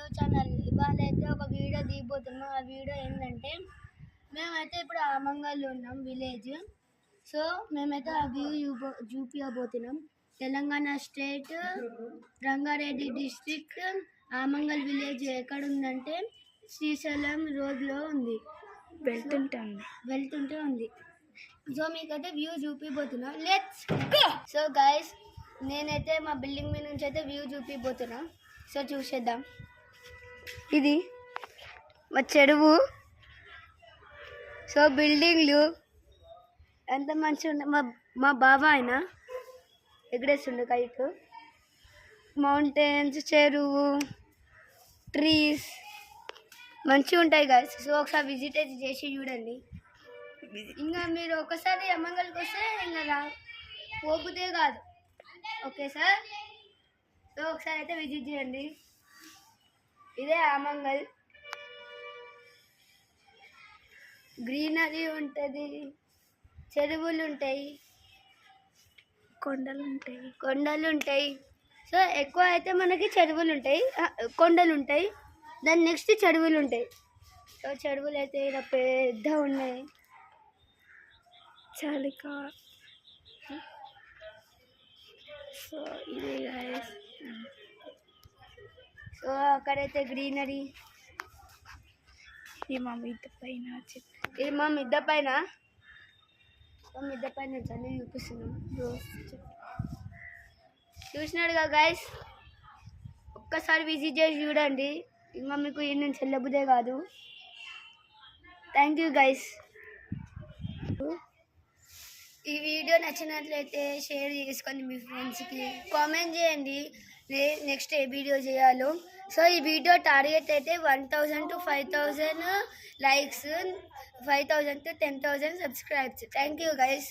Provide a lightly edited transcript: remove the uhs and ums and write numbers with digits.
View channel. ఇవాళ అయితే ఒక వీడియో దిగిపోతున్నాం. ఆ వీడియో ఏంటంటే మేమైతే ఇప్పుడు ఆమంగల్లో ఉన్నాం విలేజ్. సో మేమైతే ఆ వ్యూ చూపించబోతున్నాం. Telangana state Rangareddy district Amangal village ఎక్కడ ఉందంటే శ్రీశైలం రోడ్లో ఉంది. వెళ్తుంటే ఉంది. సో మీకైతే వ్యూ చూపిపోతున్నా. Let's go. సో గైస్ నేనైతే మా బిల్డింగ్ మీద నుంచి అయితే వ్యూ చూపిపోతున్నా. సో చూసేద్దాం. ఇది మా చెరువు. సో బిల్డింగ్లు ఎంత మంచిగా ఉన్నాయి. మా బాబా ఆయన ఎగరేస్తుండే కైట్. మౌంటైన్స్, చెరువు, ట్రీస్ మంచిగా ఉంటాయి గాయస్. సో ఒకసారి విజిట్ అయితే చేసి చూడండి. ఇంకా మీరు ఒకసారి అమ్మంగల్కి వస్తే ఇంకా పోపుతే కాదు. Okay sir. సో ఒకసారి అయితే విజిట్ చేయండి. ఇదే ఆమంగల్. గ్రీనరీ ఉంటుంది, చెరువులు ఉంటాయి, కొండలు ఉంటాయి. సో ఎక్కువ అయితే మనకి చెరువులు ఉంటాయి, కొండలు ఉంటాయి. దాని నెక్స్ట్ చెరువులు ఉంటాయి. సో చెరువులు అయితే ఇలా పెద్ద ఉన్నాయి. చాలికా. సో ఇదే గాయస్. సో అక్కడైతే గ్రీనరీ. ఇది మా మిద్దె పైన చల్లి చూపిస్తున్నాం. చూసినాడుగా గైస్. ఒక్కసారి విజిట్ చేసి చూడండి. ఇంకా మీకు ఈ నుంచి వెళ్ళబుదే కాదు. Thank you guys. ఈ వీడియో నచ్చినట్లయితే షేర్ చేసుకోండి మీ ఫ్రెండ్స్కి. కామెంట్ చేయండి నెక్స్ట్ ఏ వీడియో చేయాలో. సో ఈ వీడియో టార్గెట్ అయితే 1000 to 5000 likes, 5000 to 10,000 subscribes. Thank you guys.